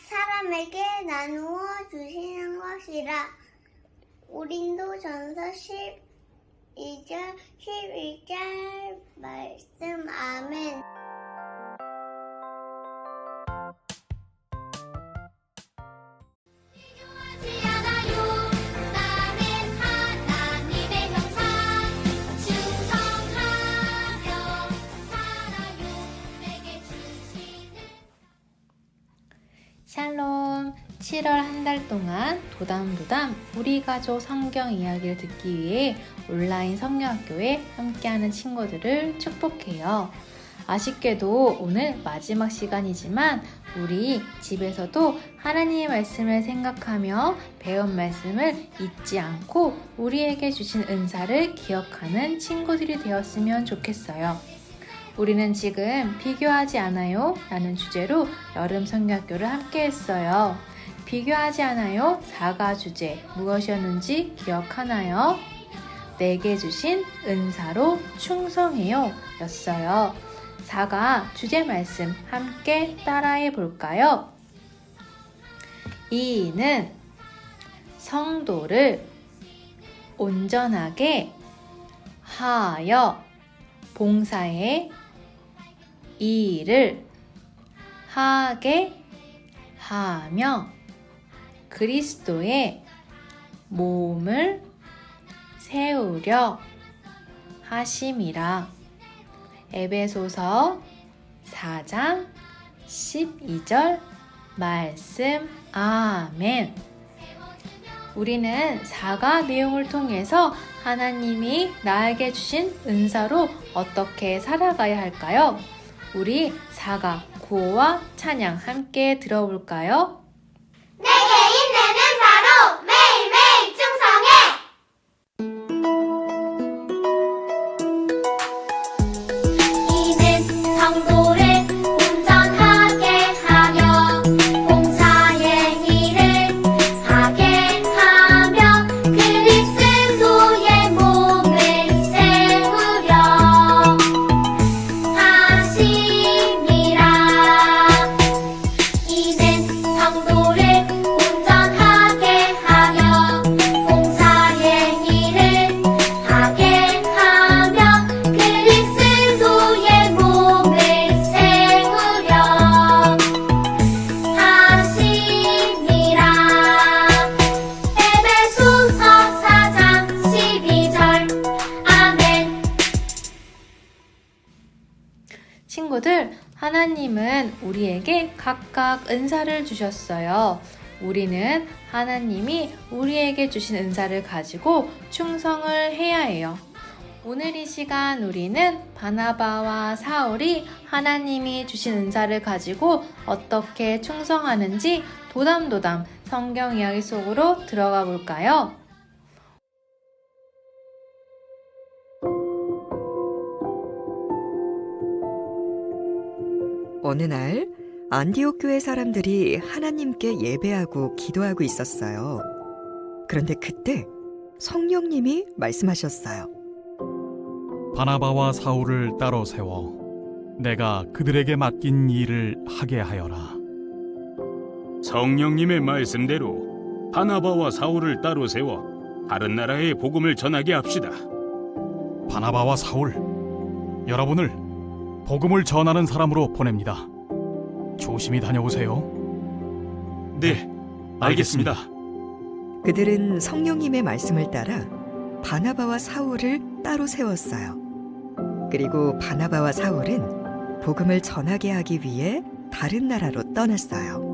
사람에게 나누어 주시는 것이라. 고린도전서 12절 11절 말씀. 아멘. 샬롬! 7월 한 달 동안 도담도담 우리 가족 성경 이야기를 듣기 위해 온라인 성경학교에 함께하는 친구들을 축복해요. 아쉽게도 오늘 마지막 시간이지만 우리 집에서도 하나님의 말씀을 생각하며 배운 말씀을 잊지 않고 우리에게 주신 은사를 기억하는 친구들이 되었으면 좋겠어요. 우리는 지금 비교하지 않아요 라는 주제로 여름 성경학교를 함께 했어요. 비교하지 않아요 4가 주제 무엇이었는지 기억하나요? 내게 주신 은사로 충성해요 였어요. 4가 주제 말씀 함께 따라해 볼까요? 이는 성도를 온전하게 하여 봉사에 일을 하게 하며 그리스도의 몸을 세우려 하심이라. 에베소서 4장 12절 말씀. 아멘. 우리는 4가 내용을 통해서 하나님이 나에게 주신 은사로 어떻게 살아가야 할까요? 우리 4가 구호와 찬양 함께 들어볼까요? 내게 있는 은사로 매일매일 충성해. 이는 성도를 온전하게 하여 봉사의 일을 하게 하며 그리스도의 몸을 세우려 하심이라. 이는 성도를 온전하게 하여 봉사의 일을 하게 하며 그리스도의 몸을 세우려 하심이라. 에베소서 4장 12절. 아멘. 친구들, 하나님은 우리에게 각각 은사를 주셨어요. 우리는 하나님이 우리에게 주신 은사를 가지고 충성을 해야 해요. 오늘 이 시간 우리는 바나바와 사울이 하나님이 주신 은사를 가지고 어떻게 충성하는지 도담도담 성경 이야기 속으로 들어가 볼까요? 어느 날 안디옥 교회 사람들이 하나님께 예배하고 기도하고 있었어요. 그런데 그때 성령님이 말씀하셨어요. 바나바와 사울을 따로 세워 내가 그들에게 맡긴 일을 하게 하여라. 성령님의 말씀대로 바나바와 사울을 따로 세워 다른 나라에 복음을 전하게 합시다. 바나바와 사울, 여러분을 복음을 전하는 사람으로 보냅니다. 조심히 다녀오세요. 네, 알겠습니다. 그들은 성령님의 말씀을 따라 바나바와 사울을 따로 세웠어요. 그리고 바나바와 사울은 복음을 전하게 하기 위해 다른 나라로 떠났어요.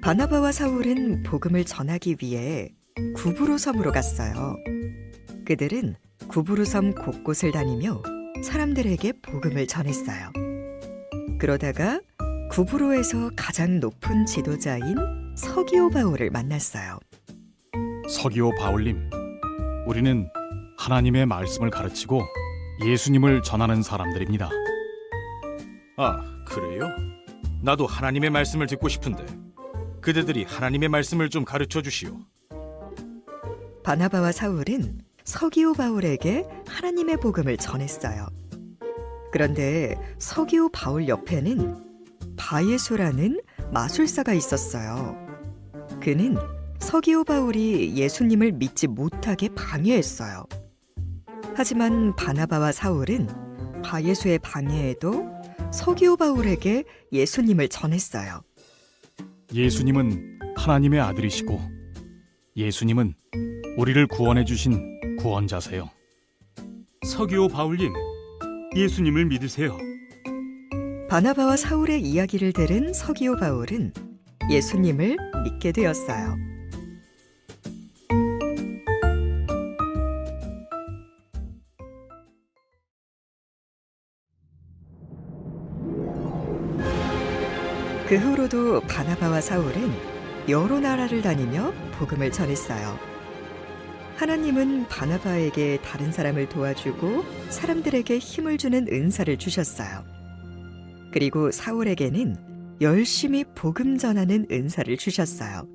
바나바와 사울은 복음을 전하기 위해 구브로 섬으로 갔어요. 그들은 구브로 섬 곳곳을 다니며 사람들에게 복음을 전했어요. 그러다가 구브로에서 가장 높은 지도자인 서기오 바울을 만났어요. 서기오 바울님, 우리는 하나님의 말씀을 가르치고 예수님을 전하는 사람들입니다. 아, 그래요? 나도 하나님의 말씀을 듣고 싶은데 그대들이 하나님의 말씀을 좀 가르쳐 주시오. 바나바와 사울은 서기오 바울에게 하나님의 복음을 전했어요. 그런데 서기오 바울 옆에는 바예수라는 마술사가 있었어요. 그는 서기오 바울이 예수님을 믿지 못하게 방해했어요. 하지만 바나바와 사울은 바예수의 방해에도 서기오 바울에게 예수님을 전했어요. 예수님은 하나님의 아들이시고 예수님은 우리를 구원해 주신 구원자세요. 서기오 바울님, 예수님을 믿으세요. 바나바와 사울의 이야기를 들은 서기오 바울은 예수님을 믿게 되었어요. 그 후로도 바나바와 사울은 여러 나라를 다니며 복음을 전했어요. 하나님은 바나바에게 다른 사람을 도와주고 사람들에게 힘을 주는 은사를 주셨어요. 그리고 사울에게는 열심히 복음 전하는 은사를 주셨어요.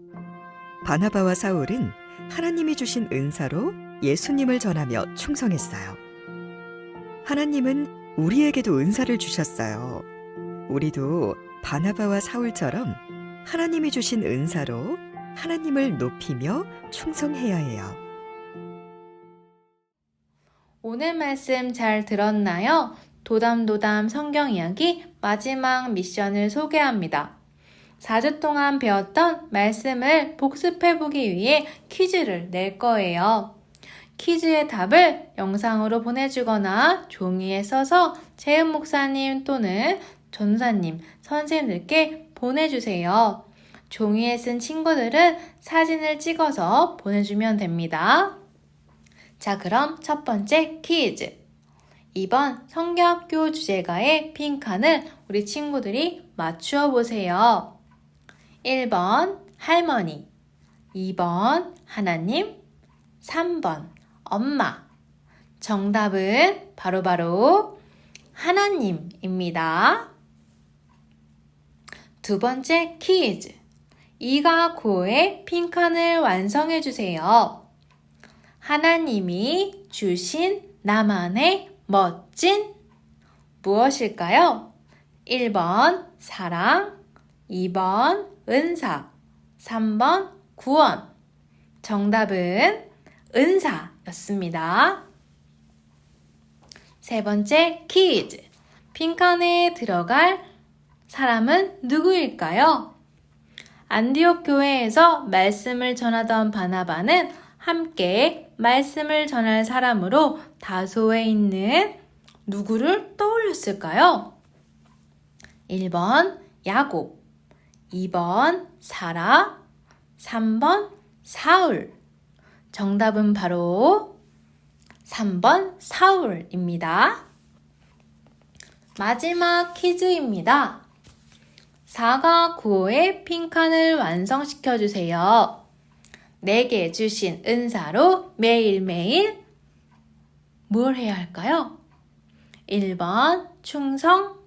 바나바와 사울은 하나님이 주신 은사로 예수님을 전하며 충성했어요. 하나님은 우리에게도 은사를 주셨어요. 우리도 바나바와 사울처럼 하나님이 주신 은사로 하나님을 높이며 충성해야 해요. 오늘 말씀 잘 들었나요? 도담도담 성경 이야기 마지막 미션을 소개합니다. 4주 동안 배웠던 말씀을 복습해보기 위해 퀴즈를 낼 거예요. 퀴즈의 답을 영상으로 보내주거나 종이에 써서 재은 목사님 또는 전사님, 선생님들께 보내주세요. 종이에 쓴 친구들은 사진을 찍어서 보내주면 됩니다. 자, 그럼 첫 번째 퀴즈. 이번 성경학교 주제가의 빈칸을 우리 친구들이 맞추어 보세요. 1번 할머니, 2번 하나님, 3번 엄마. 정답은 바로 하나님입니다. 두 번째 퀴즈. 이가 고의 빈칸을 완성해 주세요. 하나님이 주신 나만의 멋진 무엇일까요? 1번 사랑, 2번 은사, 3번 구원. 정답은 은사였습니다. 세 번째 퀴즈. 빈칸에 들어갈 사람은 누구일까요? 안디옥 교회에서 말씀을 전하던 바나바는 함께 말씀을 전할 사람으로 다소에 있는 누구를 떠올렸을까요? 1번 야곱, 2번 사라, 3번 사울. 정답은 바로 3번 사울입니다. 마지막 퀴즈입니다. 4과 9의 빈칸을 완성시켜 주세요. 내게 주신 은사로 매일매일 뭘 해야 할까요? 1번 충성,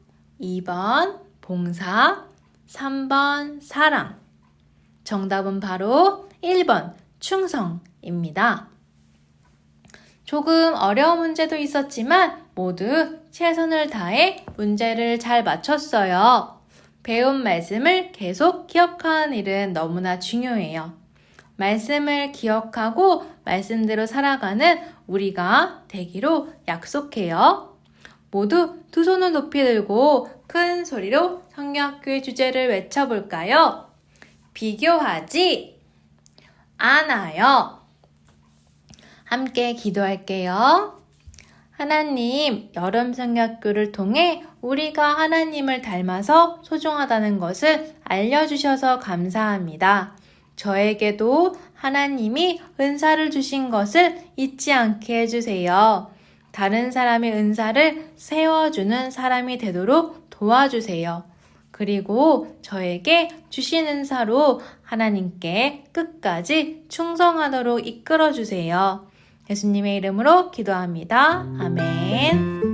2번 봉사, 3번 사랑. 정답은 바로 1번 충성입니다. 조금 어려운 문제도 있었지만 모두 최선을 다해 문제를 잘 맞췄어요. 배운 말씀을 계속 기억하는 일은 너무나 중요해요. 말씀을 기억하고 말씀대로 살아가는 우리가 되기로 약속해요. 모두 두 손을 높이 들고 큰 소리로 성경학교의 주제를 외쳐볼까요? 비교하지 않아요. 함께 기도할게요. 하나님, 여름 성경학교를 통해 우리가 하나님을 닮아서 소중하다는 것을 알려주셔서 감사합니다. 저에게도 하나님이 은사를 주신 것을 잊지 않게 해주세요. 다른 사람의 은사를 세워주는 사람이 되도록 도와주세요. 그리고 저에게 주신 은사로 하나님께 끝까지 충성하도록 이끌어주세요. 예수님의 이름으로 기도합니다. 아멘.